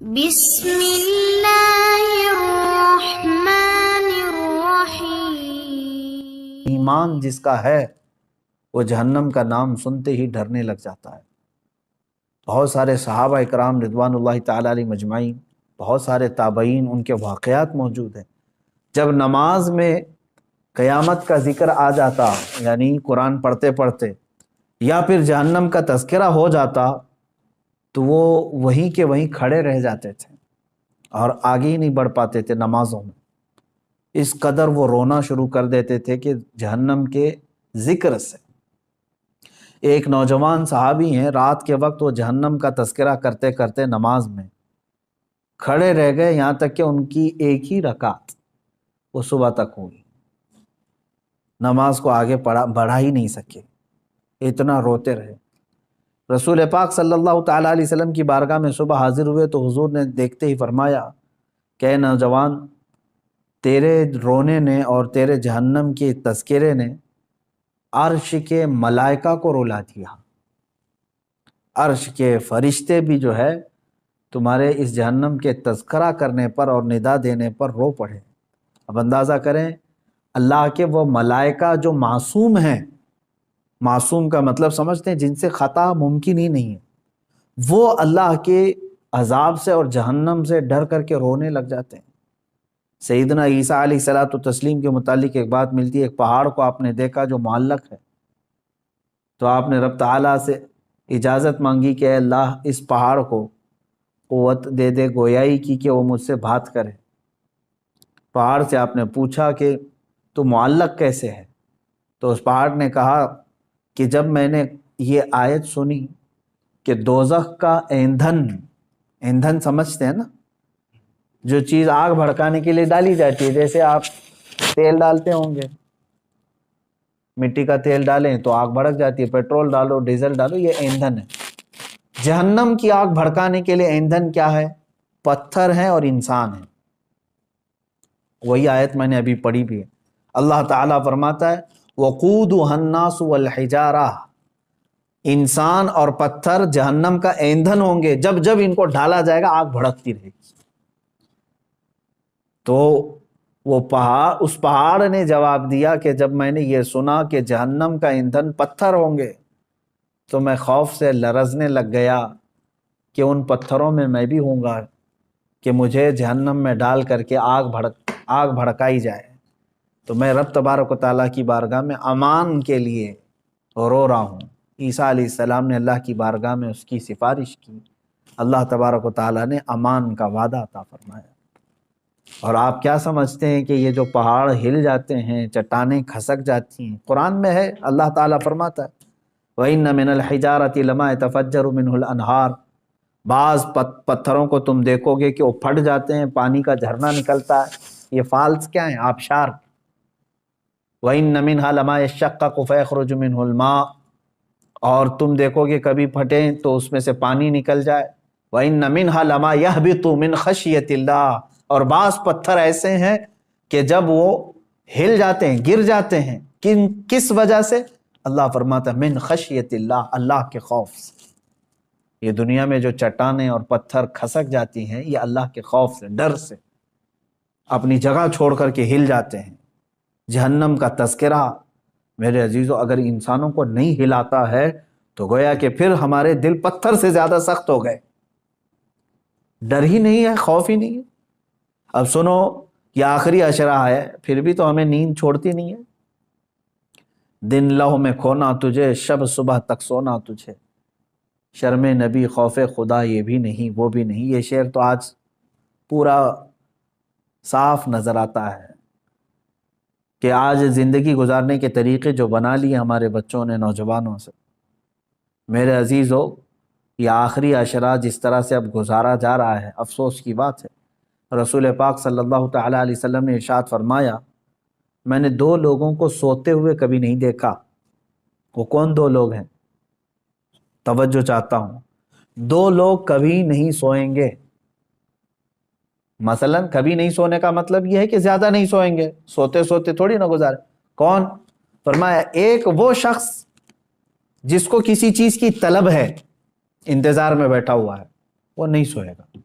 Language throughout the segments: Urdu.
بسم اللہ الرحمن الرحیم۔ ایمان جس کا ہے وہ جہنم کا نام سنتے ہی ڈرنے لگ جاتا ہے۔ بہت سارے صحابہ اکرام رضوان اللہ تعالیٰ علیہ مجمعین، بہت سارے تابعین، ان کے واقعات موجود ہیں۔ جب نماز میں قیامت کا ذکر آ جاتا، یعنی قرآن پڑھتے پڑھتے، یا پھر جہنم کا تذکرہ ہو جاتا، تو وہ وہیں کے وہیں کھڑے رہ جاتے تھے اور آگے ہی نہیں بڑھ پاتے تھے نمازوں میں۔ اس قدر وہ رونا شروع کر دیتے تھے کہ جہنم کے ذکر سے۔ ایک نوجوان صحابی ہیں، رات کے وقت وہ جہنم کا تذکرہ کرتے کرتے نماز میں کھڑے رہ گئے، یہاں تک کہ ان کی ایک ہی رکعت وہ صبح تک ہوئی، نماز کو آگے بڑھا ہی نہیں سکے، اتنا روتے رہے۔ رسول پاک صلی اللہ تعالیٰ علیہ وسلم کی بارگاہ میں صبح حاضر ہوئے تو حضور نے دیکھتے ہی فرمایا کہ اے نوجوان، تیرے رونے نے اور تیرے جہنم کے تذکرے نے عرش کے ملائکہ کو رلا دیا۔ عرش کے فرشتے بھی جو ہے تمہارے اس جہنم کے تذکرہ کرنے پر اور ندا دینے پر رو پڑے۔ اب اندازہ کریں، اللہ کے وہ ملائکہ جو معصوم ہیں، معصوم کا مطلب سمجھتے ہیں جن سے خطا ممکن ہی نہیں ہے، وہ اللہ کے عذاب سے اور جہنم سے ڈر کر کے رونے لگ جاتے ہیں۔ سیدنا عیسیٰ علیہ الصلوۃ والتسلیم کے متعلق ایک بات ملتی ہے، ایک پہاڑ کو آپ نے دیکھا جو معلق ہے، تو آپ نے رب تعالیٰ سے اجازت مانگی کہ اے اللہ اس پہاڑ کو قوت دے دے گویائی کی کہ وہ مجھ سے بات کرے۔ پہاڑ سے آپ نے پوچھا کہ تو معلق کیسے ہے؟ تو اس پہاڑ نے کہا کہ جب میں نے یہ آیت سنی کہ دوزخ کا ایندھن سمجھتے ہیں نا، جو چیز آگ بھڑکانے کے لیے ڈالی جاتی ہے، جیسے آپ تیل ڈالتے ہوں گے، مٹی کا تیل ڈالیں تو آگ بھڑک جاتی ہے، پیٹرول ڈالو، ڈیزل ڈالو، یہ ایندھن ہے۔ جہنم کی آگ بھڑکانے کے لیے ایندھن کیا ہے؟ پتھر ہیں اور انسان ہیں۔ وہی آیت میں نے ابھی پڑھی بھی ہے۔ اللہ تعالیٰ فرماتا ہے وقودها الناس والحجارہ، انسان اور پتھر جہنم کا ایندھن ہوں گے، جب جب ان کو ڈالا جائے گا آگ بھڑکتی رہے گی۔ تو وہ اس پہاڑ نے جواب دیا کہ جب میں نے یہ سنا کہ جہنم کا ایندھن پتھر ہوں گے تو میں خوف سے لرزنے لگ گیا کہ ان پتھروں میں بھی ہوں گا کہ مجھے جہنم میں ڈال کر کے آگ بھڑکائی جائے۔ تو میں رب تبارک و تعالیٰ کی بارگاہ میں امان کے لیے رو رہا ہوں۔ عیسیٰ علیہ السلام نے اللہ کی بارگاہ میں اس کی سفارش کی، اللہ تبارک و تعالیٰ نے امان کا وعدہ عطا فرمایا۔ اور آپ کیا سمجھتے ہیں کہ یہ جو پہاڑ ہل جاتے ہیں، چٹانیں کھسک جاتی ہیں، قرآن میں ہے، اللہ تعالیٰ فرماتا ہے وَإِنَّ مِنَ الْحِجَارَةِ لَمَا يَتَفَجَّرُ مِنْهُ الْأَنْهَارُ، بعض پتھروں کو تم دیکھو گے کہ وہ پھٹ جاتے ہیں، پانی کا جھرنا نکلتا ہے۔ یہ فالس کیا ہیں؟ آبشار۔ وَإِنَّ مِنْهَا لَمَا يَشَّقَّقُ فَيَخْرُجُ مِنْهُ الْمَاءُ، اور تم دیکھو گے کبھی پھٹیں تو اس میں سے پانی نکل جائے۔ وَإِنَّ مِنْهَا لَمَا يَهْبِطُ مِنْ خَشْيَةِ اللَّهِ، اور بعض پتھر ایسے ہیں کہ جب وہ ہل جاتے ہیں، گر جاتے ہیں، کس وجہ سے؟ اللہ فرماتا ہے من خشیت اللہ، اللہ کے خوف سے۔ یہ دنیا میں جو چٹانیں اور پتھر کھسک جاتی ہیں، یہ اللہ کے خوف سے، ڈر سے اپنی جگہ چھوڑ کر کے ہل جاتے ہیں۔ جہنم کا تذکرہ میرے عزیزو اگر انسانوں کو نہیں ہلاتا ہے تو گویا کہ پھر ہمارے دل پتھر سے زیادہ سخت ہو گئے، ڈر ہی نہیں ہے، خوف ہی نہیں ہے۔ اب سنو، یہ آخری عشرہ ہے، پھر بھی تو ہمیں نیند چھوڑتی نہیں ہے۔ دن لہو میں کھونا تجھے، شب صبح تک سونا تجھے، شرم نبی خوف خدا یہ بھی نہیں وہ بھی نہیں۔ یہ شعر تو آج پورا صاف نظر آتا ہے کہ آج زندگی گزارنے کے طریقے جو بنا لیے ہمارے بچوں نے، نوجوانوں سے۔ میرے عزیزو، یہ آخری عشرہ جس طرح سے اب گزارا جا رہا ہے، افسوس کی بات ہے۔ رسول پاک صلی اللہ تعالیٰ علیہ وسلم نے ارشاد فرمایا میں نے دو لوگوں کو سوتے ہوئے کبھی نہیں دیکھا۔ وہ کون دو لوگ ہیں؟ توجہ چاہتا ہوں۔ دو لوگ کبھی نہیں سوئیں گے۔ مثلا کبھی نہیں سونے کا مطلب یہ ہے کہ زیادہ نہیں سوئیں گے، سوتے سوتے تھوڑی نہ گزارے۔ کون؟ فرمایا ایک وہ شخص جس کو کسی چیز کی طلب ہے، انتظار میں بیٹھا ہوا ہے، وہ نہیں سوئے گا۔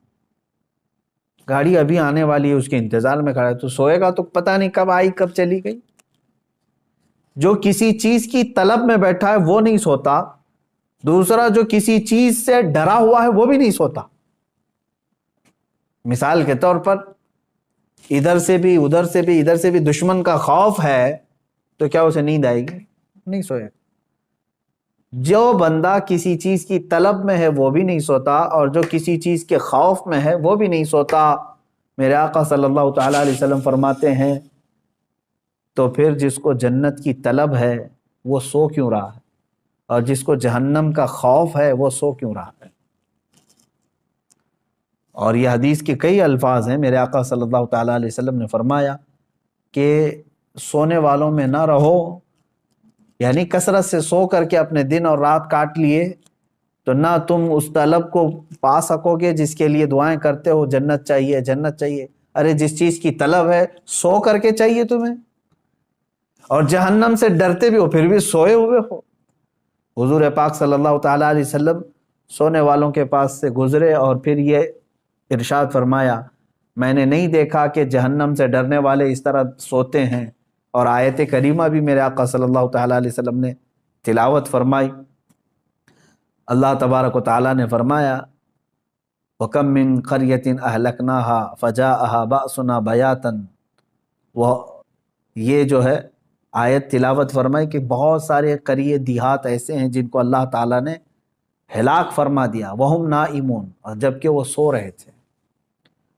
گاڑی ابھی آنے والی ہے، اس کے انتظار میں کھڑا ہے، تو سوئے گا تو پتہ نہیں کب آئی کب چلی گئی۔ جو کسی چیز کی طلب میں بیٹھا ہے وہ نہیں سوتا، دوسرا جو کسی چیز سے ڈرا ہوا ہے وہ بھی نہیں سوتا۔ مثال کے طور پر ادھر سے بھی ادھر سے بھی ادھر سے بھی دشمن کا خوف ہے تو کیا اسے نیند آئے گی؟ نہیں سوئے۔ جو بندہ کسی چیز کی طلب میں ہے وہ بھی نہیں سوتا، اور جو کسی چیز کے خوف میں ہے وہ بھی نہیں سوتا۔ میرے آقا صلی اللہ تعالیٰ علیہ وسلم فرماتے ہیں تو پھر جس کو جنت کی طلب ہے وہ سو کیوں رہا ہے، اور جس کو جہنم کا خوف ہے وہ سو کیوں رہا ہے؟ اور یہ حدیث کے کئی الفاظ ہیں۔ میرے آقا صلی اللہ تعالیٰ علیہ وسلم نے فرمایا کہ سونے والوں میں نہ رہو، یعنی کثرت سے سو کر کے اپنے دن اور رات کاٹ لیے تو نہ تم اس طلب کو پا سکو گے جس کے لیے دعائیں کرتے ہو، جنت چاہیے جنت چاہیے۔ ارے جس چیز کی طلب ہے سو کر کے چاہیے تمہیں، اور جہنم سے ڈرتے بھی ہو پھر بھی سوئے ہوئے ہو۔ حضور پاک صلی اللہ تعالیٰ علیہ وسلم سونے والوں کے پاس سے گزرے اور پھر یہ ارشاد فرمایا، میں نے نہیں دیکھا کہ جہنم سے ڈرنے والے اس طرح سوتے ہیں۔ اور آیت کریمہ بھی میرے آقا صلی اللہ تعالیٰ علیہ وسلم نے تلاوت فرمائی۔ اللہ تبارک و تعالیٰ نے فرمایا، وَكَم مِّن قَرْيَةٍ أَهْلَكْنَاهَا فَجَاءَهَا بَأْسُنَا بَيَاتًا۔ وہ یہ جو ہے آیت تلاوت فرمائی کہ بہت سارے قریے دیہات ایسے ہیں جن کو اللہ تعالیٰ نے ہلاک فرما دیا، وَهُمْ نَائِمُونَ، اور جبکہ وہ سو رہے تھے،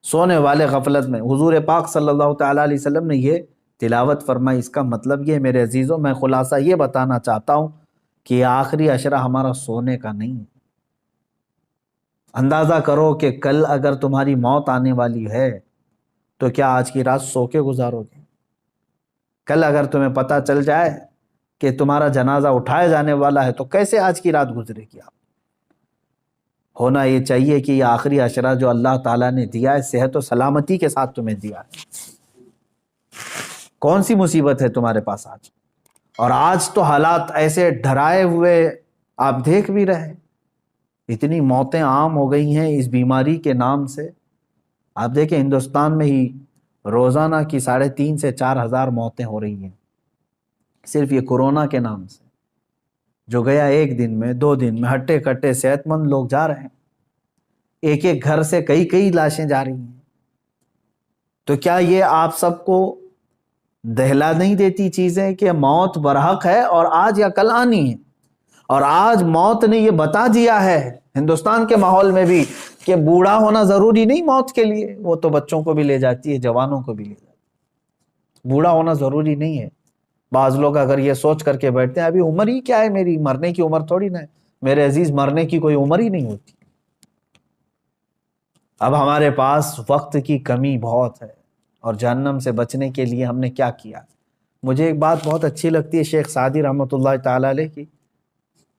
سونے والے غفلت میں۔ حضور پاک صلی اللہ تعالیٰ علیہ وسلم نے یہ تلاوت فرمائی۔ اس کا مطلب یہ میرے عزیزوں، میں خلاصہ یہ بتانا چاہتا ہوں کہ آخری عشرہ ہمارا سونے کا نہیں۔ اندازہ کرو کہ کل اگر تمہاری موت آنے والی ہے تو کیا آج کی رات سو کے گزارو گے؟ کل اگر تمہیں پتہ چل جائے کہ تمہارا جنازہ اٹھایا جانے والا ہے تو کیسے آج کی رات گزرے گی آپ؟ ہونا یہ چاہیے کہ یہ آخری عشرہ جو اللہ تعالیٰ نے دیا ہے صحت و سلامتی کے ساتھ تمہیں دیا ہے۔ کون سی مصیبت ہے تمہارے پاس آج؟ اور آج تو حالات ایسے ڈرائے ہوئے آپ دیکھ بھی رہے، اتنی موتیں عام ہو گئی ہیں اس بیماری کے نام سے۔ آپ دیکھیں ہندوستان میں ہی روزانہ کی 3,500 سے 4,000 موتیں ہو رہی ہیں صرف یہ کورونا کے نام سے، جو گیا ایک دن میں 2 دن میں ہٹے کٹے صحت مند لوگ جا رہے ہیں، ایک ایک گھر سے کئی لاشیں جا رہی ہیں۔ تو کیا یہ آپ سب کو دہلا نہیں دیتی چیزیں کہ موت برحق ہے اور آج یا کل آنی ہے؟ اور آج موت نے یہ بتا دیا ہے ہندوستان کے ماحول میں بھی کہ بوڑھا ہونا ضروری نہیں موت کے لیے، وہ تو بچوں کو بھی لے جاتی ہے، جوانوں کو بھی لے جاتی ہے، بوڑھا ہونا ضروری نہیں ہے۔ بعض لوگ اگر یہ سوچ کر کے بیٹھتے ہیں ابھی عمر ہی کیا ہے میری، مرنے کی عمر تھوڑی نہ ہے۔ میرے عزیز، مرنے کی کوئی عمر ہی نہیں ہوتی۔ اب ہمارے پاس وقت کی کمی بہت ہے، اور جہنم سے بچنے کے لیے ہم نے کیا کیا؟ مجھے ایک بات بہت اچھی لگتی ہے شیخ سعدی رحمۃ اللہ تعالیٰ علیہ کی،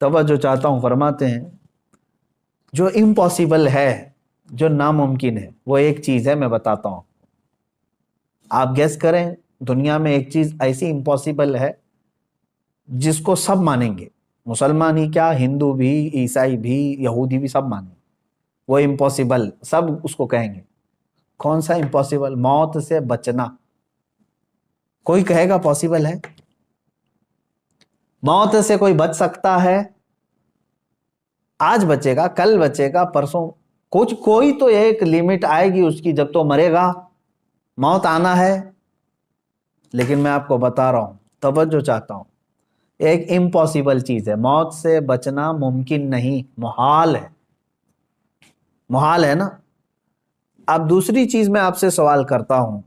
توجہ چاہتا ہوں، فرماتے ہیں جو امپاسبل ہے، جو ناممکن ہے، وہ ایک چیز ہے، میں بتاتا ہوں، آپ گیس کریں۔ دنیا میں ایک چیز ایسی امپاسبل ہے جس کو سب مانیں گے، مسلمان ہی کیا، ہندو بھی، عیسائی بھی، یہودی بھی، سب مانیں گے، وہ امپاسبل، سب اس کو کہیں گے۔ کون سا امپاسبل؟ موت سے بچنا۔ کوئی کہے گا پاسبل ہے؟ موت سے کوئی بچ سکتا ہے؟ آج بچے گا، کل بچے گا، پرسوں، کوئی تو ایک لیمٹ آئے گی اس کی، جب تو مرے گا، موت آنا ہے۔ لیکن میں آپ کو بتا رہا ہوں، توجہ چاہتا ہوں، ایک امپاسبل چیز ہے، موت سے بچنا ممکن نہیں، محال ہے، محال ہے نا۔ اب دوسری چیز میں آپ سے سوال کرتا ہوں،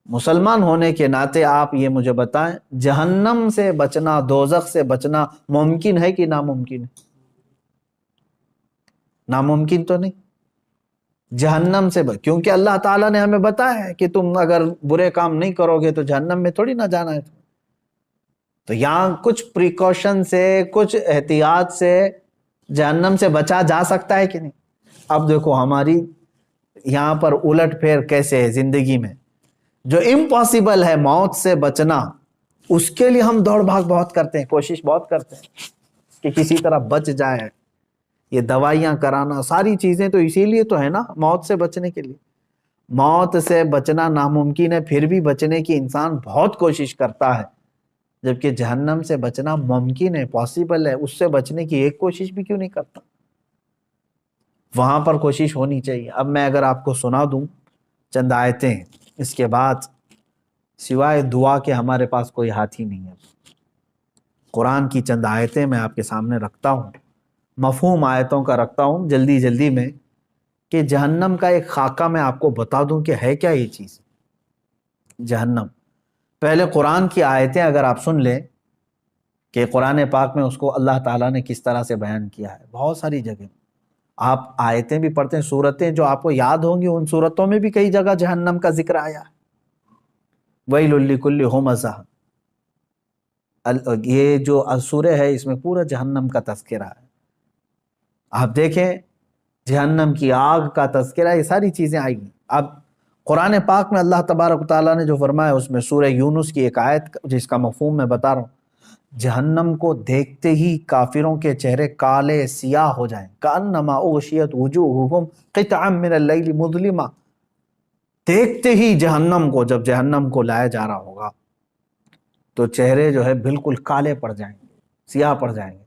مسلمان ہونے کے ناطے آپ یہ مجھے بتائیں، جہنم سے بچنا، دوزخ سے بچنا ممکن ہے کہ ناممکن ہے؟ ناممکن تو نہیں۔ جہنم سے کیونکہ اللہ تعالیٰ نے ہمیں بتایا ہے کہ تم اگر برے کام نہیں کرو گے تو جہنم میں تھوڑی نہ جانا ہے۔ تو یہاں کچھ پریکاشن سے، کچھ احتیاط سے جہنم سے بچا جا سکتا ہے کہ نہیں؟ اب دیکھو ہماری یہاں پر الٹ پھیر کیسے ہے زندگی میں، جو امپاسبل ہے موت سے بچنا، اس کے لیے ہم دوڑ بھاگ بہت کرتے ہیں، کوشش بہت کرتے ہیں کہ کسی طرح بچ جائے، یہ دوائیاں کرانا، ساری چیزیں تو اسی لیے تو ہے نا، موت سے بچنے کے لیے۔ موت سے بچنا ناممکن ہے، پھر بھی بچنے کی انسان بہت کوشش کرتا ہے، جبکہ جہنم سے بچنا ممکن ہے، پاسبل ہے، اس سے بچنے کی ایک کوشش بھی کیوں نہیں کرتا؟ وہاں پر کوشش ہونی چاہیے۔ اب میں اگر آپ کو سنا دوں چند آیتیں، اس کے بعد سوائے دعا کے ہمارے پاس کوئی ہاتھ ہی نہیں ہے۔ قرآن کی چند آیتیں میں آپ کے سامنے رکھتا ہوں، مفہوم آیتوں کا رکھتا ہوں جلدی جلدی میں، کہ جہنم کا ایک خاکہ میں آپ کو بتا دوں کہ ہے کیا یہ چیز جہنم۔ پہلے قرآن کی آیتیں اگر آپ سن لیں کہ قرآن پاک میں اس کو اللہ تعالیٰ نے کس طرح سے بیان کیا ہے، بہت ساری جگہ آپ آیتیں بھی پڑھتے ہیں، سورتیں جو آپ کو یاد ہوں گی ان سورتوں میں بھی کئی جگہ جہنم کا ذکر آیا ہے۔ وَيْلٌ لِّكُلِّ ہُمَزَةٍ، یہ جو سورہ ہے اس میں پورا جہنم کا تذکرہ ہے۔ آپ دیکھیں جہنم کی آگ کا تذکرہ، یہ ساری چیزیں آئی ہیں۔ اب قرآن پاک میں اللہ تبارک و تعالیٰ نے جو فرمایا اس میں سورہ یونس کی ایک آیت جس کا مفہوم میں بتا رہا ہوں، جہنم کو دیکھتے ہی کافروں کے چہرے کالے سیاہ ہو جائیں، کأنما اغشیت وجوہہم قطعا من اللیل مظلما، دیکھتے ہی جہنم کو، جب جہنم کو لایا جا رہا ہوگا تو چہرے جو ہے بالکل کالے پڑ جائیں گے، سیاہ پڑ جائیں گے۔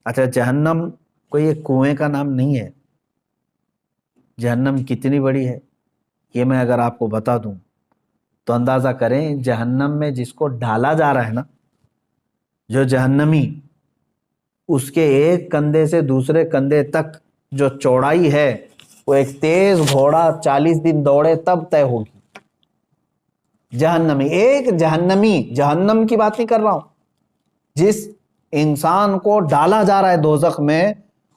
اچھا، جہنم کوئی ایک کنویں کا نام نہیں ہے، جہنم کتنی بڑی ہے یہ میں اگر آپ کو بتا دوں تو اندازہ کریں، جہنم میں جس کو ڈالا جا رہا ہے نا، جو جہنمی، اس کے ایک کندھے سے دوسرے کندھے تک جو چوڑائی ہے وہ ایک تیز گھوڑا 40 دن دوڑے تب طے ہوگی۔ جہنمی، ایک جہنمی، جہنم کی بات نہیں کر رہا ہوں، جس انسان کو ڈالا جا رہا ہے دوزخ میں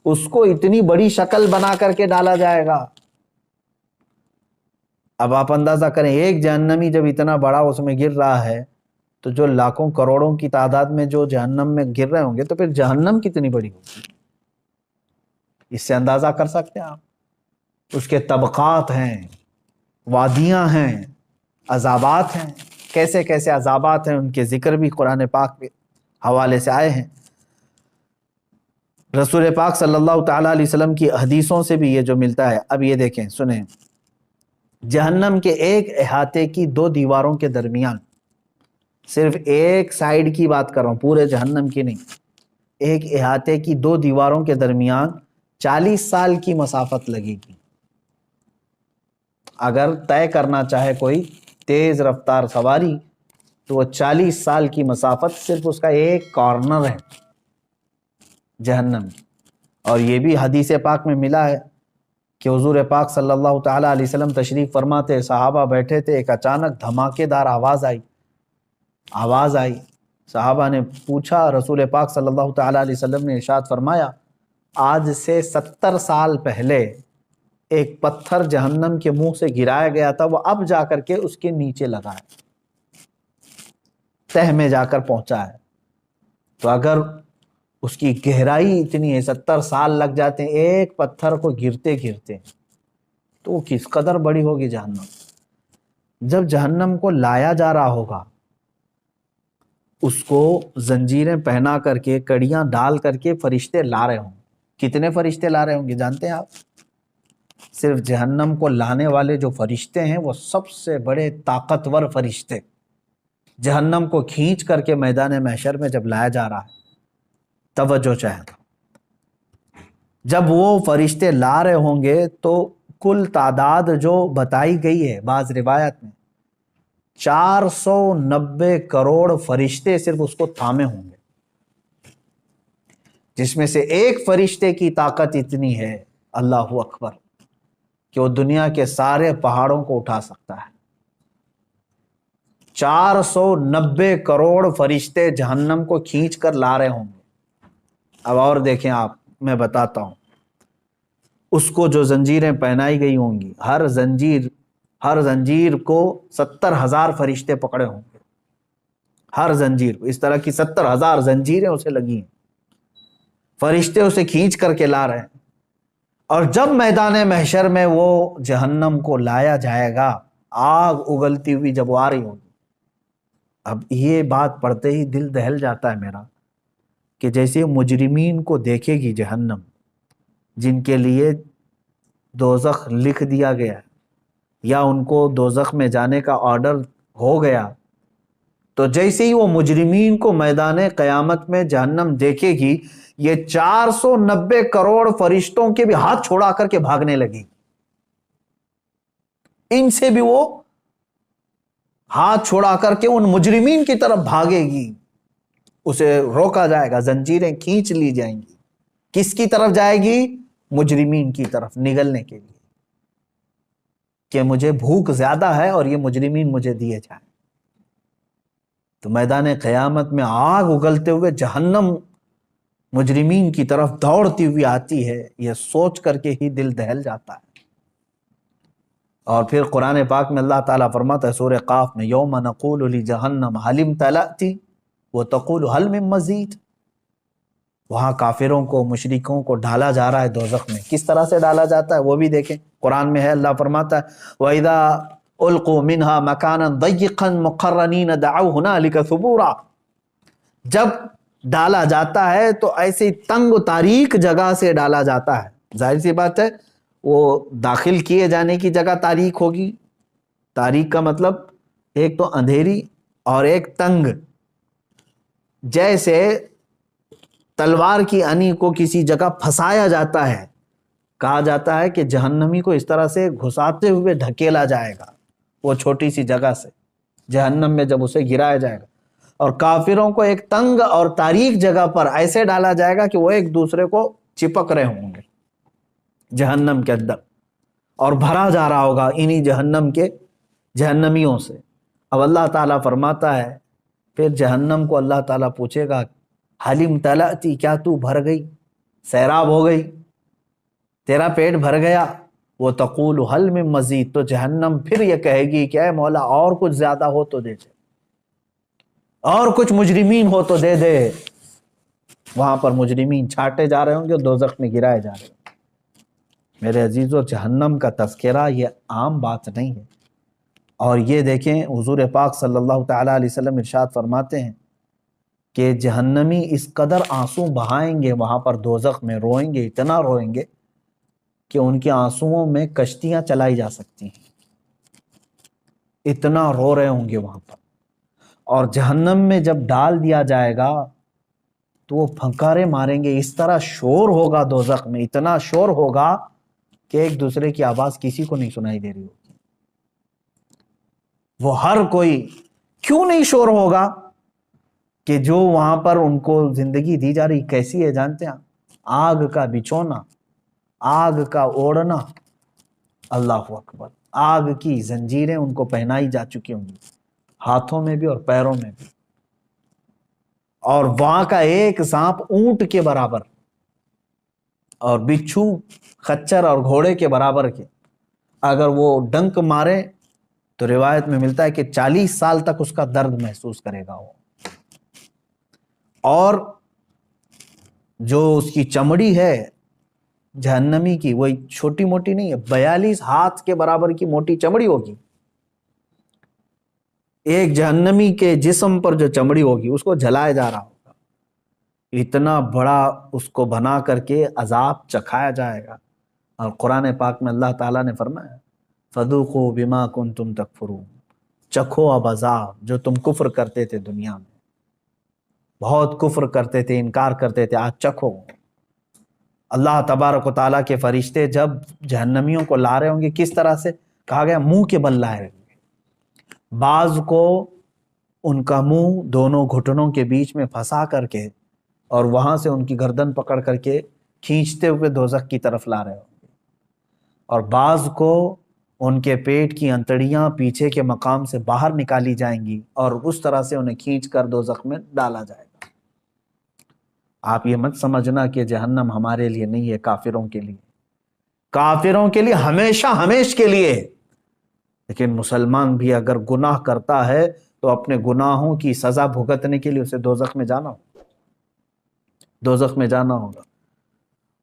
اس کو اتنی بڑی شکل بنا کر کے ڈالا جائے گا۔ اب آپ اندازہ کریں، ایک جہنمی جب اتنا بڑا اس میں گر رہا ہے تو جو لاکھوں کروڑوں کی تعداد میں جو جہنم میں گر رہے ہوں گے تو پھر جہنم کتنی بڑی ہوگی، اس سے اندازہ کر سکتے ہیں آپ۔ اس کے طبقات ہیں، وادیاں ہیں، عذابات ہیں، کیسے کیسے عذابات ہیں، ان کے ذکر بھی قرآن پاک کے حوالے سے آئے ہیں۔ رسول پاک صلی اللہ تعالیٰ علیہ وسلم کی حدیثوں سے بھی یہ جو ملتا ہے۔ اب یہ دیکھیں، سنیں، جہنم کے ایک احاطے کی 2 دیواروں کے درمیان، صرف ایک سائیڈ کی بات کر رہا ہوں، پورے جہنم کی نہیں، ایک احاطے کی 2 دیواروں کے درمیان 40 سال کی مسافت لگے گی۔ اگر طے کرنا چاہے کوئی تیز رفتار سواری تو وہ 40 سال کی مسافت صرف اس کا ایک کارنر ہے جہنم کی۔ اور یہ بھی حدیث پاک میں ملا ہے کہ حضور پاک صلی اللہ تعالیٰ علیہ وسلم تشریف فرماتے، صحابہ بیٹھے تھے، ایک اچانک دھماکے دار آواز آئی۔ صحابہ نے پوچھا، رسول پاک صلی اللہ تعالیٰ علیہ وسلم نے ارشاد فرمایا، آج سے 70 سال پہلے ایک پتھر جہنم کے منہ سے گرایا گیا تھا، وہ اب جا کر کے اس کے نیچے لگا ہے، تہ میں جا کر پہنچا ہے۔ تو اگر اس کی گہرائی اتنی ہے، 70 سال لگ جاتے ہیں ایک پتھر کو گرتے گرتے، تو وہ کس قدر بڑی ہوگی جہنم۔ جب جہنم کو لایا جا رہا ہوگا، اس کو زنجیریں پہنا کر کے، کڑیاں ڈال کر کے فرشتے لا رہے ہوں۔ کتنے فرشتے لا رہے ہوں گے جانتے ہیں آپ؟ صرف جہنم کو لانے والے جو فرشتے ہیں وہ سب سے بڑے طاقتور فرشتے، جہنم کو کھینچ کر کے میدان محشر میں جب لایا جا رہا ہے، توجہ چاہیں، جب وہ فرشتے لا رہے ہوں گے تو کل تعداد جو بتائی گئی ہے بعض روایت میں 490 کروڑ فرشتے صرف اس کو تھامے ہوں گے، جس میں سے ایک فرشتے کی طاقت اتنی ہے، اللہ اکبر، کہ وہ دنیا کے سارے پہاڑوں کو اٹھا سکتا ہے۔ 490 کروڑ فرشتے جہنم کو کھینچ کر لا رہے ہوں گے۔ اب اور دیکھیں آپ، میں بتاتا ہوں، اس کو جو زنجیریں پہنائی گئی ہوں گی، ہر زنجیر کو 70,000 فرشتے پکڑے ہوں گے، ہر زنجیر کو، اس طرح کی 70,000 زنجیریں اسے لگی ہیں، فرشتے اسے کھینچ کر کے لا رہے ہیں۔ اور جب میدان محشر میں وہ جہنم کو لایا جائے گا، آگ اگلتی ہوئی جب وہ آ رہی ہوگی، اب یہ بات پڑھتے ہی دل دہل جاتا ہے میرا، کہ جیسے مجرمین کو دیکھے گی جہنم، جن کے لیے دوزخ لکھ دیا گیا یا ان کو دوزخ میں جانے کا آرڈر ہو گیا، تو جیسے ہی وہ مجرمین کو میدان قیامت میں جہنم دیکھے گی، یہ 490 کروڑ فرشتوں کے بھی ہاتھ چھوڑا کر کے بھاگنے لگی، ان سے بھی وہ ہاتھ چھوڑا کر کے ان مجرمین کی طرف بھاگے گی، اسے روکا جائے گا، زنجیریں کھینچ لی جائیں گی۔ کس کی طرف جائے گی؟ مجرمین کی طرف نگلنے کے لیے، کہ مجھے بھوک زیادہ ہے اور یہ مجرمین مجھے دیے جائیں۔ تو میدان قیامت میں آگ اگلتے ہوئے جہنم مجرمین کی طرف دوڑتی ہوئی آتی ہے، یہ سوچ کر کے ہی دل دہل جاتا ہے۔ اور پھر قرآن پاک میں اللہ تعالیٰ فرماتا ہے سورہ قاف میں، یوم نقول لجہنم حل امتلأت وتقول حل من مزید۔ وہاں کافروں کو، مشرکوں کو ڈالا جا رہا ہے دوزخ میں۔ کس طرح سے ڈالا جاتا ہے وہ بھی دیکھیں، قرآن میں ہے، اللہ فرماتا ہے وَإِذَا أُلْقُوا مِنْهَا مَكَانًا ضَيِّقًا مُقَرَّنِينَ دَعَوْا هُنَالِكَ ثُبُورًا۔ جب ڈالا جاتا ہے تو ایسی تنگ و تاریک جگہ سے ڈالا جاتا ہے، ظاہر سی بات ہے وہ داخل کیے جانے کی جگہ تاریک ہوگی۔ تاریک کا مطلب ایک تو اندھیری اور ایک تنگ، جیسے تلوار کی انی کو کسی جگہ پھنسایا جاتا ہے، کہا جاتا ہے کہ جہنمی کو اس طرح سے گھساتے ہوئے ڈھکیلا جائے گا وہ چھوٹی سی جگہ سے جہنم میں، جب اسے گرایا جائے گا، اور کافروں کو ایک تنگ اور تاریک جگہ پر ایسے ڈالا جائے گا کہ وہ ایک دوسرے کو چپک رہے ہوں گے جہنم کے اندر، اور بھرا جا رہا ہوگا انہی جہنم کے جہنمیوں سے۔ اب اللہ تعالیٰ فرماتا ہے پھر جہنم کو اللہ تعالیٰ پوچھے گا حل امتلأتی، کیا تو بھر گئی، سیراب ہو گئی، تیرا پیٹ بھر گیا؟ وہ تقول حل من مزید، تو جہنم پھر یہ کہے گی کہ اے مولا اور کچھ زیادہ ہو تو دے دے، اور کچھ مجرمین ہو تو دے دے۔ وہاں پر مجرمین چھاٹے جا رہے ہوں گے، دوزخ میں گرائے جا رہے ہوں گے۔ میرے عزیزو، جہنم کا تذکرہ یہ عام بات نہیں ہے۔ اور یہ دیکھیں حضور پاک صلی اللہ تعالیٰ علیہ وسلم ارشاد فرماتے ہیں کہ جہنمی اس قدر آنسو بہائیں گے وہاں پر دوزخ میں، روئیں گے، اتنا روئیں گے کہ ان کے آنسوؤں میں کشتیاں چلائی جا سکتی ہیں، اتنا رو رہے ہوں گے وہاں پر۔ اور جہنم میں جب ڈال دیا جائے گا تو وہ پھنکارے ماریں گے، اس طرح شور ہوگا دوزخ میں، اتنا شور ہوگا کہ ایک دوسرے کی آواز کسی کو نہیں سنائی دے رہی ہوگی۔ وہ ہر کوئی، کیوں نہیں شور ہوگا؟ کہ جو وہاں پر ان کو زندگی دی جا رہی کیسی ہے جانتے ہیں؟ آگ کا بچھونا، آگ کا اوڑھنا، اللہ اکبر، آگ کی زنجیریں ان کو پہنائی جا چکی ہوں گی، ہاتھوں میں بھی اور پیروں میں بھی۔ اور وہاں کا ایک سانپ اونٹ کے برابر، اور بچھو خچر اور گھوڑے کے برابر کے، اگر وہ ڈنک مارے تو روایت میں ملتا ہے کہ 40 سال تک اس کا درد محسوس کرے گا وہ۔ اور جو اس کی چمڑی ہے جہنمی کی، وہی چھوٹی موٹی نہیں ہے، 42 ہاتھ کے برابر کی موٹی چمڑی ہوگی۔ ایک جہنمی کے جسم پر جو چمڑی ہوگی اس کو جلایا جا رہا ہوگا، اتنا بڑا اس کو بنا کر کے عذاب چکھایا جائے گا۔ اور قرآن پاک میں اللہ تعالیٰ نے فرمایا فَذُوقُوا بِمَا كُنْتُمْ تَكْفُرُونَ، چکھو اب عذاب جو تم کفر کرتے تھے دنیا میں، بہت کفر کرتے تھے، انکار کرتے تھے، آج چکھو۔ اللہ تبارک و تعالیٰ کے فرشتے جب جہنمیوں کو لا رہے ہوں گے، کس طرح سے؟ کہا گیا منہ کے بل لائے ہوں گے، بعض کو ان کا منہ دونوں گھٹنوں کے بیچ میں پھنسا کر کے اور وہاں سے ان کی گردن پکڑ کر کے کھینچتے ہوئے دوزخ کی طرف لا رہے ہوں گے، اور بعض کو ان کے پیٹ کی انتڑیاں پیچھے کے مقام سے باہر نکالی جائیں گی اور اس طرح سے انہیں کھینچ کر دوزخ میں ڈالا جائے گا۔ آپ یہ مت سمجھنا کہ جہنم ہمارے لیے نہیں ہے، کافروں کے لیے، کافروں کے لیے ہمیشہ ہمیش کے لیے۔ لیکن مسلمان بھی اگر گناہ کرتا ہے تو اپنے گناہوں کی سزا بھگتنے کے لیے اسے دوزخ میں جانا ہوگا، دوزخ میں جانا ہوگا۔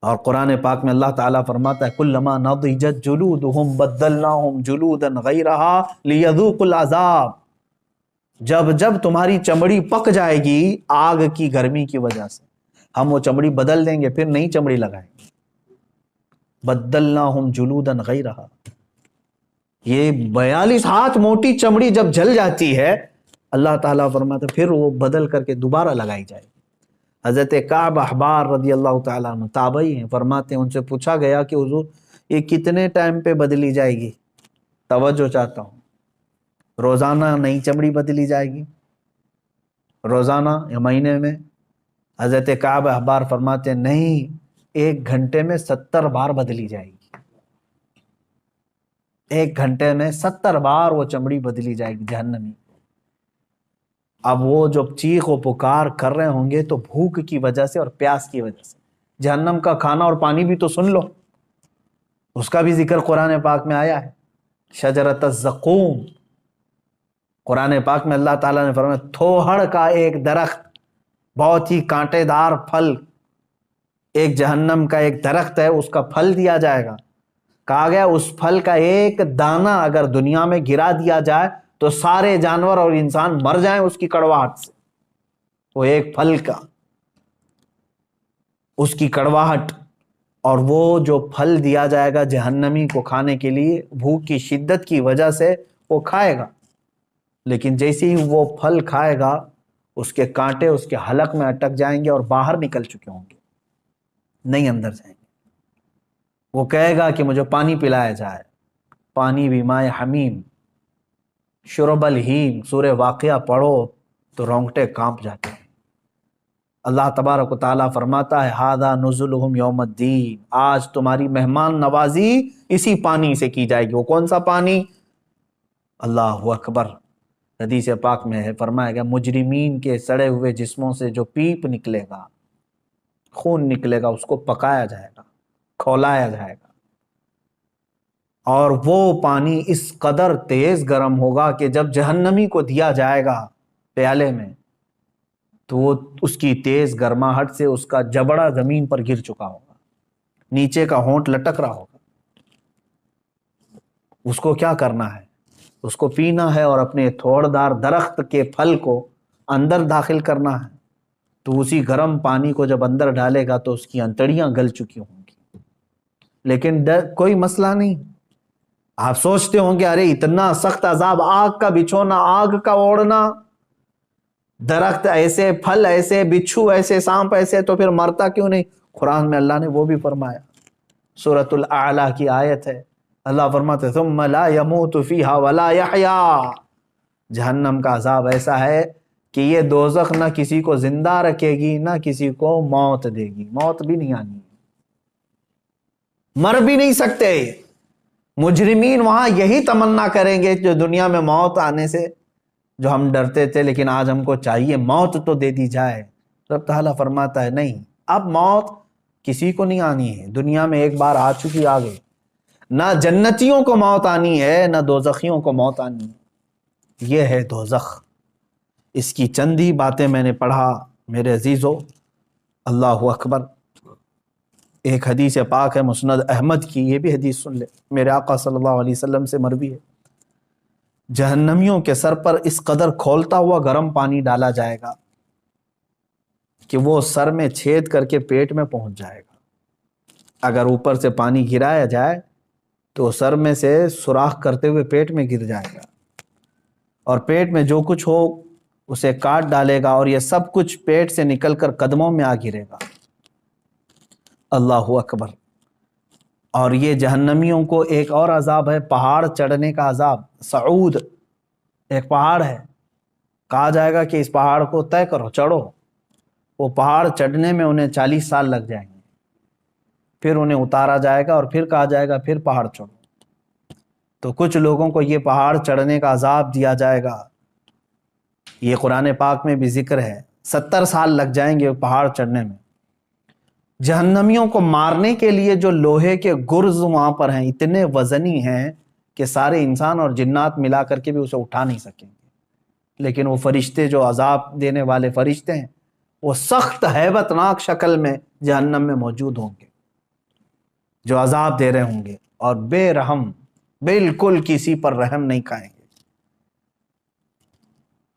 اور قرآن پاک میں اللہ تعالیٰ فرماتا ہے کلما نضجت جلودہم بدلناہم جلودا غیرہا لیذوقوا العذاب، جب جب تمہاری چمڑی پک جائے گی آگ کی گرمی کی وجہ سے، ہم وہ چمڑی بدل دیں گے، پھر نئی چمڑی لگائیں گے، بدلناہم جلودا غیرہا، یہ 42 ہاتھ موٹی چمڑی جب جل جاتی ہے، اللہ تعالیٰ فرماتے پھر وہ بدل کر کے دوبارہ لگائی جائے گی۔ حضرت کعب احبار رضی اللہ تعالیٰ عنہ تابعی ہیں، فرماتے ہیں ان سے پوچھا گیا کہ حضور یہ کتنے ٹائم پہ بدلی جائے گی؟ توجہ چاہتا ہوں، روزانہ نئی چمڑی بدلی جائے گی روزانہ یا مہینے میں؟ حضرت کعب احبار فرماتے ہیں نہیں، 1 گھنٹے میں 70 بار بدلی جائے گی، 1 گھنٹے میں 70 بار وہ چمڑی بدلی جائے گی جہنمی۔ اب وہ جب چیخ و پکار کر رہے ہوں گے تو بھوک کی وجہ سے اور پیاس کی وجہ سے، جہنم کا کھانا اور پانی بھی تو سن لو، اس کا بھی ذکر قرآن پاک میں آیا ہے، شجرۃ الزقوم، قرآن پاک میں اللہ تعالیٰ نے فرمایا تھوہڑ کا ایک درخت، بہت ہی کانٹے دار پھل، ایک جہنم کا ایک درخت ہے، اس کا پھل دیا جائے گا۔ کہا گیا اس پھل کا ایک دانہ اگر دنیا میں گرا دیا جائے تو سارے جانور اور انسان مر جائیں اس کی کڑواہٹ سے، وہ ایک پھل کا، اس کی کڑواہٹ۔ اور وہ جو پھل دیا جائے گا جہنمی کو کھانے کے لیے، بھوک کی شدت کی وجہ سے وہ کھائے گا، لیکن جیسے ہی وہ پھل کھائے گا اس کے کانٹے اس کے حلق میں اٹک جائیں گے اور باہر نکل چکے ہوں گے، نہیں اندر جائیں گے۔ وہ کہے گا کہ مجھے پانی پلایا جائے، پانی بھی مائے حمیم، شرب الہیم، سورہ واقعہ پڑھو تو رونگٹے کانپ جاتے ہیں۔ اللہ تبارک و تعالیٰ فرماتا ہے ھذا نزلہم یوم الدین، آج تمہاری مہمان نوازی اسی پانی سے کی جائے گی۔ وہ کون سا پانی؟ اللہ اکبر، حدیث پاک میں ہے، فرمایا گیا مجرمین کے سڑے ہوئے جسموں سے جو پیپ نکلے گا، خون نکلے گا، اس کو پکایا جائے گا، کھولایا جائے گا، اور وہ پانی اس قدر تیز گرم ہوگا کہ جب جہنمی کو دیا جائے گا پیالے میں تو وہ اس کی تیز گرماہٹ سے اس کا جبڑا زمین پر گر چکا ہوگا، نیچے کا ہونٹ لٹک رہا ہوگا۔ اس کو کیا کرنا ہے؟ اس کو پینا ہے اور اپنے تھوڑدار درخت کے پھل کو اندر داخل کرنا ہے، تو اسی گرم پانی کو جب اندر ڈالے گا تو اس کی انتڑیاں گل چکی ہوں گی، لیکن کوئی مسئلہ نہیں۔ آپ سوچتے ہوں گے ارے اتنا سخت عذاب، آگ کا بچھونا، آگ کا اوڑھنا، درخت ایسے، پھل ایسے، بچھو ایسے، سانپ ایسے، تو پھر مرتا کیوں نہیں؟ قرآن میں اللہ نے وہ بھی فرمایا، سورۃ الاعلیٰ کی آیت ہے، اللہ فرماتے ہیں ثم لا يموت فیہا ولا یحیا، جہنم کا عذاب ایسا ہے کہ یہ دوزخ نہ کسی کو زندہ رکھے گی نہ کسی کو موت دے گی، موت بھی نہیں آنی، مر بھی نہیں سکتے۔ مجرمین وہاں یہی تمنا کریں گے جو دنیا میں موت آنے سے جو ہم ڈرتے تھے، لیکن آج ہم کو چاہیے موت تو دے دی جائے۔ رب تعالیٰ فرماتا ہے نہیں، اب موت کسی کو نہیں آنی ہے، دنیا میں ایک بار آ چکی، آ گئی، نہ جنتیوں کو موت آنی ہے نہ دوزخیوں کو موت آنی ہے، یہ ہے دوزخ۔ اس کی چند ہی باتیں میں نے پڑھا میرے عزیزو، اللہ اکبر۔ ایک حدیث پاک ہے مسند احمد کی، یہ بھی حدیث سن لے، میرے آقا صلی اللہ علیہ وسلم سے مروی ہے، جہنمیوں کے سر پر اس قدر کھولتا ہوا گرم پانی ڈالا جائے گا کہ وہ سر میں چھید کر کے پیٹ میں پہنچ جائے گا۔ اگر اوپر سے پانی گرایا جائے تو سر میں سے سوراخ کرتے ہوئے پیٹ میں گر جائے گا، اور پیٹ میں جو کچھ ہو اسے کاٹ ڈالے گا، اور یہ سب کچھ پیٹ سے نکل کر قدموں میں آ گرے گا۔ اللہ اکبر۔ اور یہ جہنمیوں کو ایک اور عذاب ہے، پہاڑ چڑھنے کا عذاب، صعود، ایک پہاڑ ہے، کہا جائے گا کہ اس پہاڑ کو طے کرو، چڑھو، وہ پہاڑ چڑھنے میں انہیں 40 سال لگ جائیں گے، پھر انہیں اتارا جائے گا اور پھر کہا جائے گا پھر پہاڑ چڑھو۔ تو کچھ لوگوں کو یہ پہاڑ چڑھنے کا عذاب دیا جائے گا، یہ قرآن پاک میں بھی ذکر ہے، 70 سال لگ جائیں گے پہاڑ چڑھنے میں۔ جہنمیوں کو مارنے کے لیے جو لوہے کے گرز وہاں پر ہیں اتنے وزنی ہیں کہ سارے انسان اور جنات ملا کر کے بھی اسے اٹھا نہیں سکیں گے، لیکن وہ فرشتے جو عذاب دینے والے فرشتے ہیں وہ سخت ہیبت ناک شکل میں جہنم میں موجود ہوں گے، جو عذاب دے رہے ہوں گے، اور بے رحم، بالکل کسی پر رحم نہیں کھائیں گے۔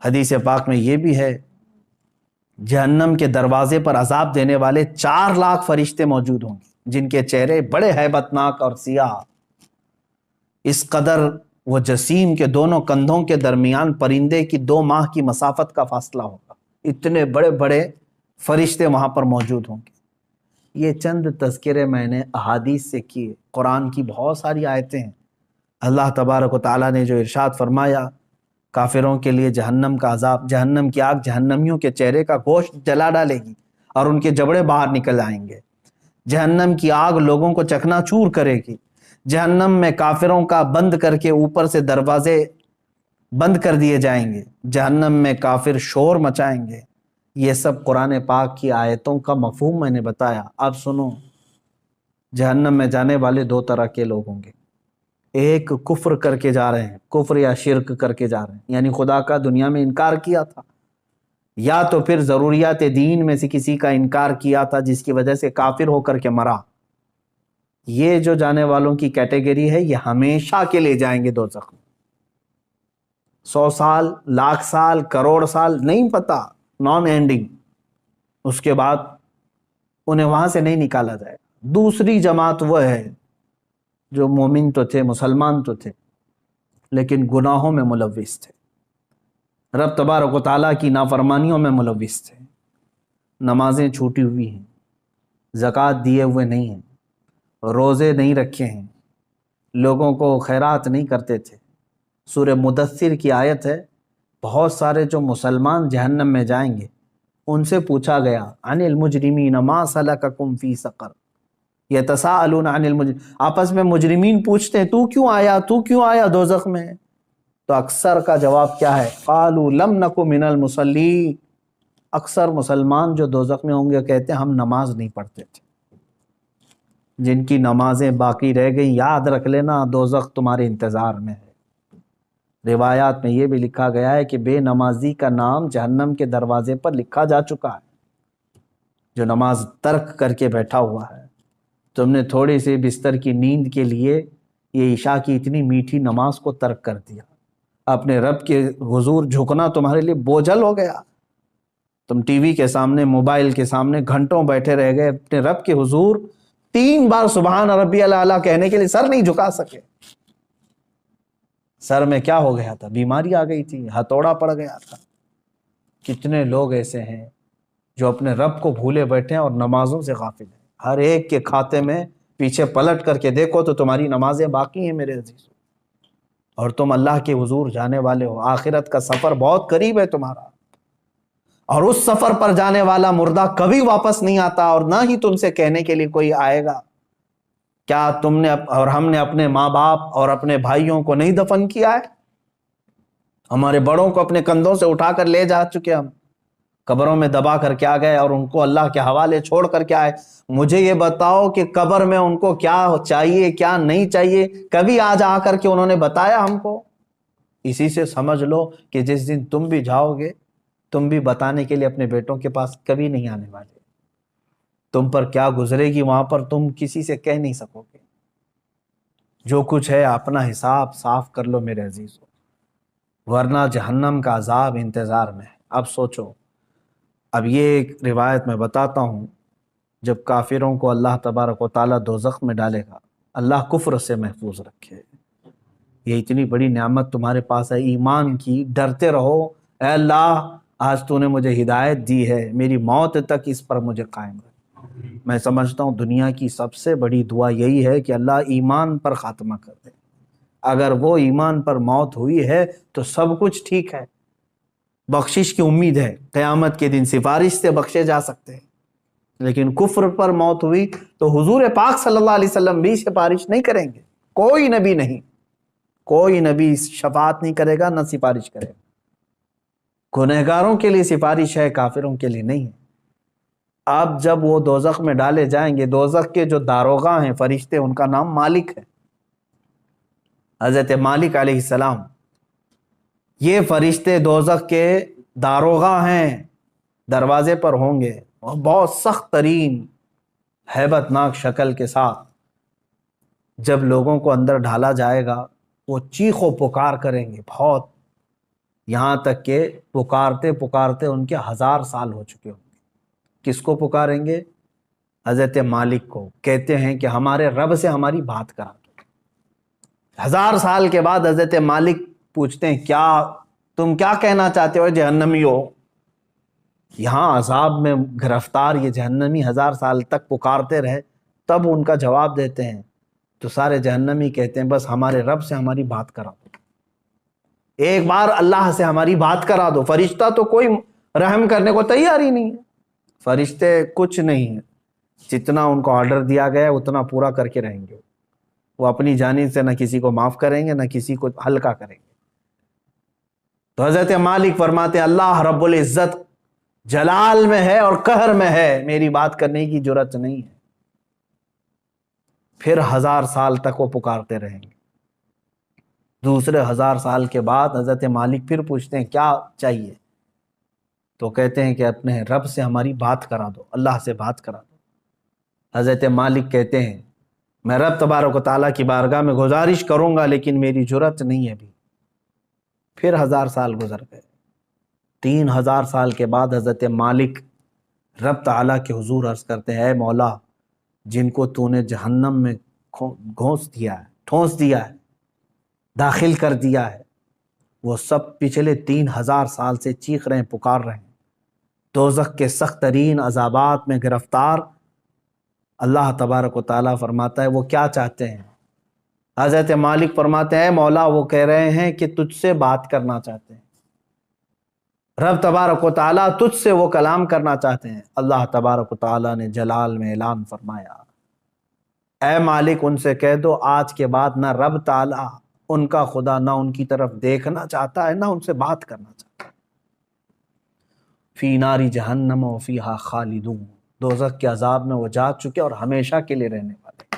حدیث پاک میں یہ بھی ہے جہنم کے دروازے پر عذاب دینے والے 4 لاکھ فرشتے موجود ہوں گے، جن کے چہرے بڑے ہیبت ناک اور سیاہ، اس قدر وہ جسیم کے دونوں کندھوں کے درمیان پرندے کی 2 ماہ کی مسافت کا فاصلہ ہوگا، اتنے بڑے بڑے فرشتے وہاں پر موجود ہوں گے۔ یہ چند تذکرے میں نے احادیث سے کیے، قرآن کی بہت ساری آیتیں ہیں۔ اللہ تبارک و تعالیٰ نے جو ارشاد فرمایا کافروں کے لیے جہنم کا عذاب، جہنم کی آگ جہنمیوں کے چہرے کا گوشت جلا ڈالے گی اور ان کے جبڑے باہر نکل آئیں گے۔ جہنم کی آگ لوگوں کو چکنا چور کرے گی۔ جہنم میں کافروں کا بند کر کے اوپر سے دروازے بند کر دیے جائیں گے۔ جہنم میں کافر شور مچائیں گے۔ یہ سب قرآن پاک کی آیتوں کا مفہوم میں نے بتایا۔ اب سنو، جہنم میں جانے والے 2 طرح کے لوگ ہوں گے۔ ایک کفر کر کے جا رہے ہیں، کفر یا شرک کر کے جا رہے ہیں، یعنی خدا کا دنیا میں انکار کیا تھا، یا تو پھر ضروریات دین میں سے کسی کا انکار کیا تھا جس کی وجہ سے کافر ہو کر کے مرا۔ یہ جو جانے والوں کی کیٹیگری ہے، یہ ہمیشہ کے لیے جائیں گے دوزخ میں۔ 100 سال، لاکھ سال، کروڑ سال، نہیں پتہ، نان اینڈنگ۔ اس کے بعد انہیں وہاں سے نہیں نکالا جائے۔ دوسری جماعت وہ ہے جو مومن تو تھے، مسلمان تو تھے، لیکن گناہوں میں ملوث تھے، رب تبارک و تعالیٰ کی نافرمانیوں میں ملوث تھے، نمازیں چھوٹی ہوئی ہیں، زکوٰۃ دیے ہوئے نہیں ہیں، روزے نہیں رکھے ہیں، لوگوں کو خیرات نہیں کرتے تھے۔ سورہ مدثر کی آیت ہے، بہت سارے جو مسلمان جہنم میں جائیں گے، ان سے پوچھا گیا عن المجرمین ما سلککم فی سقر یتساءلون عن المجرمین، آپس میں مجرمین پوچھتے ہیں تو کیوں آیا دوزخ میں؟ تو اکثر کا جواب کیا ہے؟ قالوا لم نک من المصلین۔ اکثر مسلمان جو دوزخ میں ہوں گے کہتے ہیں ہم نماز نہیں پڑھتے تھے۔ جن کی نمازیں باقی رہ گئی، یاد رکھ لینا دوزخ تمہارے انتظار میں ہے۔ روایات میں یہ بھی لکھا گیا ہے کہ بے نمازی کا نام جہنم کے دروازے پر لکھا جا چکا ہے۔ جو نماز ترک کر کے بیٹھا ہوا ہے، تم نے تھوڑی سی بستر کی نیند کے لیے یہ عشاء کی اتنی میٹھی نماز کو ترک کر دیا، اپنے رب کے حضور جھکنا تمہارے لیے بوجھل ہو گیا۔ تم ٹی وی کے سامنے، موبائل کے سامنے گھنٹوں بیٹھے رہ گئے، اپنے رب کے حضور 3 بار سبحان ربی الاعلیٰ کہنے کے لیے سر نہیں جھکا سکے۔ سر میں کیا ہو گیا تھا؟ بیماری آ گئی تھی، ہتھوڑا پڑ گیا تھا۔ کتنے لوگ ایسے ہیں جو اپنے رب کو بھولے بیٹھے ہیں اور نمازوں سے غافل ہیں۔ ہر ایک کے کھاتے میں پیچھے پلٹ کر کے دیکھو تو تمہاری نمازیں باقی ہیں میرے عزیزو، اور تم اللہ کے حضور جانے والے ہو۔ آخرت کا سفر بہت قریب ہے تمہارا، اور اس سفر پر جانے والا مردہ کبھی واپس نہیں آتا، اور نہ ہی تم سے کہنے کے لیے کوئی آئے گا کیا تم نے اور ہم نے اپنے ماں باپ اور اپنے بھائیوں کو نہیں دفن کیا ہے؟ ہمارے بڑوں کو اپنے کندھوں سے اٹھا کر لے جا چکے، ہم قبروں میں دبا کر کیا گئے اور ان کو اللہ کے حوالے چھوڑ کر کے آئے۔ مجھے یہ بتاؤ کہ قبر میں ان کو کیا چاہیے کیا نہیں چاہیے، کبھی آج آ کر کے انہوں نے بتایا ہم کو؟ اسی سے سمجھ لو کہ جس دن تم بھی جاؤ گے، تم بھی بتانے کے لیے اپنے بیٹوں کے پاس کبھی نہیں آنے والے۔ تم پر کیا گزرے گی وہاں پر تم کسی سے کہہ نہیں سکو گے۔ جو کچھ ہے اپنا حساب صاف کر لو میرے عزیزو، ورنہ جہنم کا عذاب انتظار میں ہے۔ اب سوچو، اب یہ ایک روایت میں بتاتا ہوں، جب کافروں کو اللہ تبارک و تعالیٰ دوزخ میں ڈالے گا، اللہ کفر سے محفوظ رکھے۔ یہ اتنی بڑی نعمت تمہارے پاس ہے ایمان کی، ڈرتے رہو، اے اللہ آج تو نے مجھے ہدایت دی ہے، میری موت تک اس پر مجھے قائم رکھ۔ میں سمجھتا ہوں دنیا کی سب سے بڑی دعا یہی ہے کہ اللہ ایمان پر خاتمہ کر دے۔ اگر وہ ایمان پر موت ہوئی ہے تو سب کچھ ٹھیک ہے، بخشش کی امید ہے، قیامت کے دن سفارش سے بخشے جا سکتے ہیں۔ لیکن کفر پر موت ہوئی تو حضور پاک صلی اللہ علیہ وسلم بھی سفارش نہیں کریں گے، کوئی نبی نہیں، کوئی نبی شفاعت نہیں کرے گا، نہ سفارش کرے گا۔ گنہگاروں کے لیے سفارش ہے، کافروں کے لیے نہیں ہے۔ اب جب وہ دوزخ میں ڈالے جائیں گے، دوزخ کے جو داروغہ ہیں فرشتے، ان کا نام مالک ہے، حضرت مالک علیہ السلام۔ یہ فرشتے دوزخ کے داروغہ ہیں، دروازے پر ہوں گے، اور بہت سخت ترین ہیبت ناک شکل کے ساتھ جب لوگوں کو اندر ڈھالا جائے گا، وہ چیخ و پکار کریں گے بہت، یہاں تک کہ پکارتے پکارتے ان کے 1000 سال ہو چکے ہوں گے۔ کس کو پکاریں گے؟ حضرت مالک کو، کہتے ہیں کہ ہمارے رب سے ہماری بات کرا دو۔ 1000 سال کے بعد حضرت مالک پوچھتے ہیں کیا تم کیا کہنا چاہتے ہو جہنمی ہو؟ یہاں عذاب میں گرفتار یہ جہنمی 1000 سال تک پکارتے رہے، تب ان کا جواب دیتے ہیں تو سارے جہنمی کہتے ہیں بس ہمارے رب سے ہماری بات کرا دو، ایک بار اللہ سے ہماری بات کرا دو۔ فرشتہ تو کوئی رحم کرنے کو تیار ہی نہیں ہے، فرشتے کچھ نہیں ہیں، جتنا ان کو آرڈر دیا گیا ہے اتنا پورا کر کے رہیں گے، وہ اپنی جانب سے نہ کسی کو معاف کریں گے نہ کسی کو ہلکا کریں گے۔ تو حضرت مالک فرماتے ہیں اللہ رب العزت جلال میں ہے اور قہر میں ہے، میری بات کرنے کی جرات نہیں ہے۔ پھر 1000 سال تک وہ پکارتے رہیں گے۔ دوسرے 1000 سال کے بعد حضرت مالک پھر پوچھتے ہیں کیا چاہیے؟ تو کہتے ہیں کہ اپنے رب سے ہماری بات کرا دو، اللہ سے بات کرا دو۔ حضرت مالک کہتے ہیں میں رب تبارک و تعالیٰ کی بارگاہ میں گزارش کروں گا لیکن میری جرات نہیں ہے ابھی۔ پھر 1000 سال گزر گئے۔ 3000 سال کے بعد حضرت مالک رب تعالیٰ کے حضور عرض کرتے ہیں اے مولا، جن کو تو نے جہنم میں ٹھونس دیا ہے، داخل کر دیا ہے، وہ سب پچھلے 3000 سال سے چیخ رہے ہیں، پکار رہے ہیں، دوزخ کے سخت ترین عذابات میں گرفتار۔ اللہ تبارک و تعالیٰ فرماتا ہے وہ کیا چاہتے ہیں؟ حضرت مالک فرماتے ہیں اے مولا وہ کہہ رہے ہیں کہ تجھ سے بات کرنا چاہتے ہیں، رب تبارک و تعالیٰ تجھ سے وہ کلام کرنا چاہتے ہیں۔ اللہ تبارک و تعالیٰ نے جلال میں اعلان فرمایا اے مالک ان سے کہہ دو آج کے بعد نہ رب تعالیٰ ان کا خدا نہ ان کی طرف دیکھنا چاہتا ہے نہ ان سے بات کرنا چاہتا ہے۔ فی ناری جہنم و فیہا خالدون، دوزخ کے عذاب میں وہ جا چکے اور ہمیشہ کے لیے رہنے والے،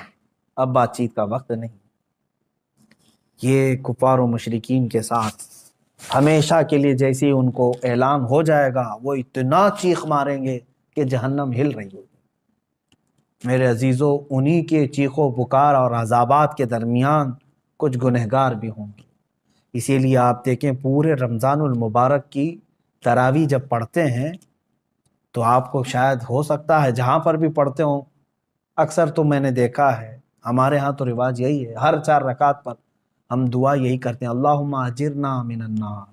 اب بات چیت کا وقت نہیں۔ یہ کفار و مشرکین کے ساتھ ہمیشہ کے لیے جیسے ان کو اعلان ہو جائے گا وہ اتنا چیخ ماریں گے کہ جہنم ہل رہی ہوگی۔ میرے عزیزو انہی کے چیخ و پکار اور عذابات کے درمیان کچھ گنہگار بھی ہوں گے۔ اسی لیے آپ دیکھیں پورے رمضان المبارک کی تراویح جب پڑھتے ہیں تو آپ کو شاید ہو سکتا ہے جہاں پر بھی پڑھتے ہوں، اکثر تو میں نے دیکھا ہے ہمارے ہاں تو رواج یہی ہے، ہر 4 رکعت پر ہم دعا یہی کرتے ہیں اللہم اجرنا من النار،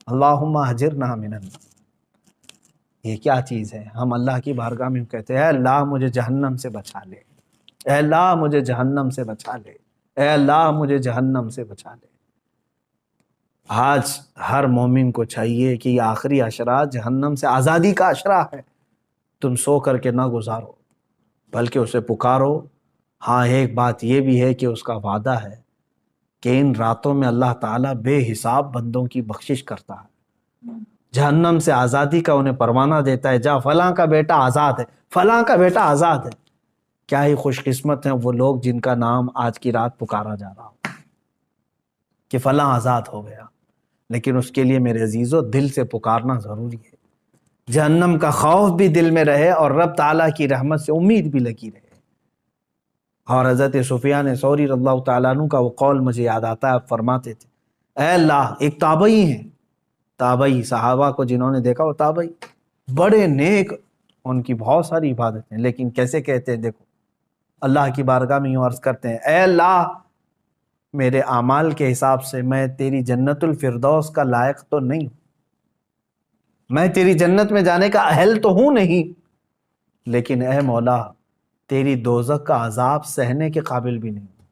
اللہم اجرنا من النار۔ یہ کیا چیز ہے؟ ہم اللہ کی بارگاہ میں کہتے ہیں اے اللہ مجھے جہنم سے بچا لے، اے اللہ مجھے جہنم سے بچا لے، اے اللہ مجھے جہنم سے بچا لے۔ آج ہر مومن کو چاہیے کہ یہ آخری عشرہ جہنم سے آزادی کا عشرہ ہے، تم سو کر کے نہ گزارو بلکہ اسے پکارو۔ ہاں ایک بات یہ بھی ہے کہ اس کا وعدہ ہے کہ ان راتوں میں اللہ تعالیٰ بے حساب بندوں کی بخشش کرتا ہے، جہنم سے آزادی کا انہیں پروانہ دیتا ہے، جا فلاں کا بیٹا آزاد ہے، فلاں کا بیٹا آزاد ہے۔ کیا ہی خوش قسمت ہیں وہ لوگ جن کا نام آج کی رات پکارا جا رہا ہو کہ فلاں آزاد ہو گیا، لیکن اس کے لیے میرے عزیزو دل سے پکارنا ضروری ہے، جہنم کا خوف بھی دل میں رہے اور رب تعالیٰ کی رحمت سے امید بھی لگی رہے۔ اور حضرت سفیان ثوری رضی اللہ تعالیٰ عنہ کا وہ قول مجھے یاد آتا ہے، آپ فرماتے تھے اے اللہ، ایک تابعی ہیں، تابعی صحابہ کو جنہوں نے دیکھا وہ تابعی بڑے نیک، ان کی بہت ساری عبادتیں، لیکن کیسے کہتے ہیں دیکھو اللہ کی بارگاہ میں یوں عرض کرتے ہیں اے اللہ میرے اعمال کے حساب سے میں تیری جنت الفردوس کا لائق تو نہیں ہوں، میں تیری جنت میں جانے کا اہل تو ہوں نہیں، لیکن اے مولا تیری دوزخ کا عذاب سہنے کے قابل بھی نہیں ہوں،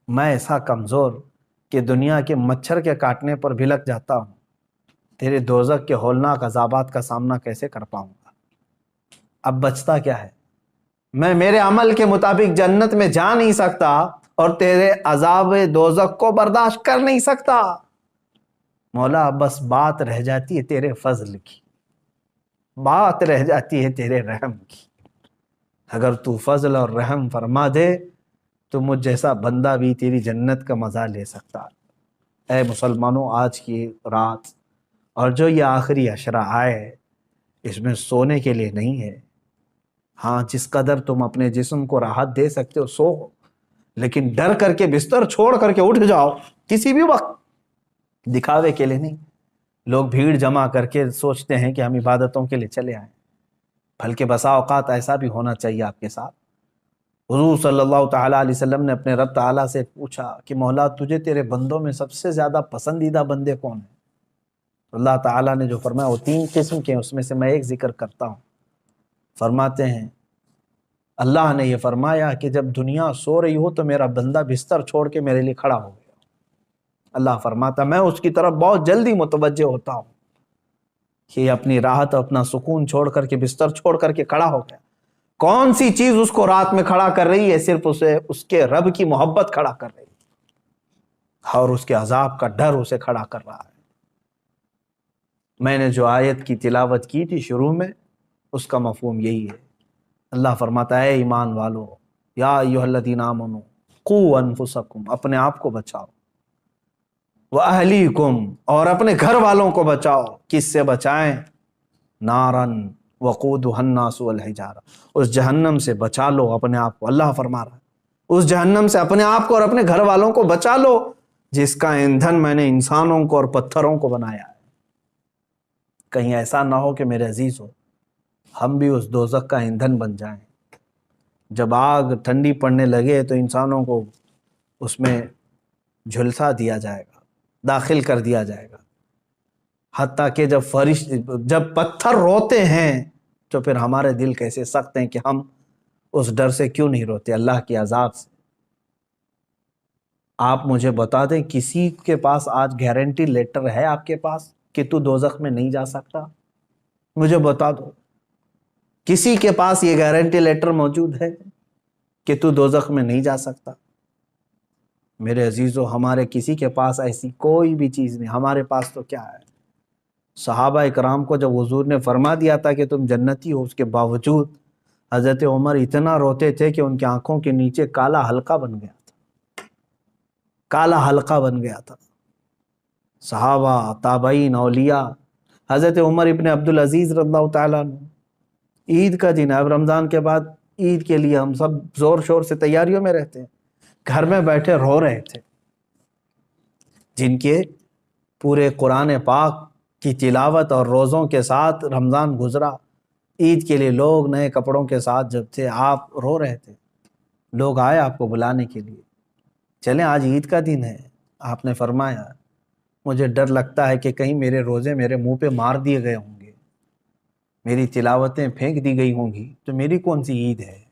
میں ایسا کمزور کہ دنیا کے مچھر کے کاٹنے پر بھلک جاتا ہوں، تیرے دوزخ کے ہولناک عذابات کا سامنا کیسے کر پاؤں گا؟ اب بچتا کیا ہے؟ میں میرے عمل کے مطابق جنت میں جا نہیں سکتا اور تیرے عذاب دوزخ کو برداشت کر نہیں سکتا، مولا بس بات رہ جاتی ہے تیرے فضل کی، بات رہ جاتی ہے تیرے رحم کی، اگر تو فضل اور رحم فرما دے تو مجھ جیسا بندہ بھی تیری جنت کا مزہ لے سکتا۔ اے مسلمانوں آج کی رات اور جو یہ آخری عشرہ آئے اس میں سونے کے لیے نہیں ہے، ہاں جس قدر تم اپنے جسم کو راحت دے سکتے ہو سو، لیکن ڈر کر کے بستر چھوڑ کر کے اٹھ جاؤ کسی بھی وقت، دکھاوے کے لیے نہیں۔ لوگ بھیڑ جمع کر کے سوچتے ہیں کہ ہم عبادتوں کے لیے چلے آئیں، بلکہ بسا اوقات ایسا بھی ہونا چاہیے آپ کے ساتھ. حضور صلی اللہ تعالیٰ علیہ وسلم نے اپنے رب تعالیٰ سے پوچھا کہ مولا تجھے تیرے بندوں میں سب سے زیادہ پسندیدہ بندے کون ہیں؟ اللہ تعالیٰ نے جو فرمایا وہ 3 قسم کے ہیں، اس میں سے میں ایک ذکر کرتا ہوں. فرماتے ہیں اللہ نے یہ فرمایا کہ جب دنیا سو رہی ہو تو میرا بندہ بستر چھوڑ کے میرے لیے کھڑا ہو گیا. اللہ فرماتا میں اس کی طرف بہت جلدی متوجہ ہوتا ہوں کہ یہ اپنی راحت اپنا سکون چھوڑ کر کے بستر چھوڑ کر کے کھڑا ہو گیا. کون سی چیز اس کو رات میں کھڑا کر رہی ہے؟ صرف اسے اس کے رب کی محبت کھڑا کر رہی ہے اور اس کے عذاب کا ڈر اسے کھڑا کر رہا ہے. میں نے جو آیت کی تلاوت کی تھی شروع میں، اس کا مفہوم یہی ہے. اللہ فرماتا ہے ایمان والو، یا ایھا الذین آمنوا قوا انفسکم، اپنے آپ کو بچاؤ، واہلیکم، اور اپنے گھر والوں کو بچاؤ. کس سے بچائیں؟ نارن وقودھا الناس والحجارہ، اس جہنم سے بچا لو اپنے آپ کو. اللہ فرما رہا ہے اس جہنم سے اپنے آپ کو اور اپنے گھر والوں کو بچا لو جس کا ایندھن میں نے انسانوں کو اور پتھروں کو بنایا ہے. کہیں ایسا نہ ہو کہ میرے عزیز ہو ہم بھی اس دوزخ کا ایندھن بن جائیں. جب آگ ٹھنڈی پڑنے لگے تو انسانوں کو اس میں جھلسا دیا جائے گا، داخل کر دیا جائے گا، حتیٰ کہ جب پتھر روتے ہیں تو پھر ہمارے دل کیسے سخت ہیں کہ ہم اس ڈر سے کیوں نہیں روتے، اللہ کے عذاب سے. آپ مجھے بتا دیں کسی کے پاس آج گارنٹی لیٹر ہے آپ کے پاس کہ تو دوزخ میں نہیں جا سکتا؟ مجھے بتا دو کسی کے پاس یہ گارنٹی لیٹر موجود ہے کہ تو دوزخ میں نہیں جا سکتا؟ میرے عزیزو ہمارے کسی کے پاس ایسی کوئی بھی چیز نہیں. ہمارے پاس تو کیا ہے؟ صحابہ اکرام کو جب حضور نے فرما دیا تھا کہ تم جنتی ہو، اس کے باوجود حضرت عمر اتنا روتے تھے کہ ان کی آنکھوں کے نیچے کالا حلقہ بن گیا تھا، کالا حلقہ بن گیا تھا. صحابہ، تابعین، اولیاء. حضرت عمر ابن عبدالعزیز رضی اللہ تعالیٰ عنہ، عید کا دن ہے، اب رمضان کے بعد عید کے لیے ہم سب زور شور سے تیاریوں میں رہتے ہیں، گھر میں بیٹھے رو رہے تھے. جن کے پورے قرآن پاک کی تلاوت اور روزوں کے ساتھ رمضان گزرا، عید کے لیے لوگ نئے کپڑوں کے ساتھ جب تھے، آپ رو رہے تھے. لوگ آئے آپ کو بلانے کے لیے، چلیں آج عید کا دن ہے. آپ نے فرمایا مجھے ڈر لگتا ہے کہ کہیں میرے روزے میرے منہ پہ مار دیے گئے ہوں گے، میری تلاوتیں پھینک دی گئی ہوں گی، تو میری کون سی عید ہے؟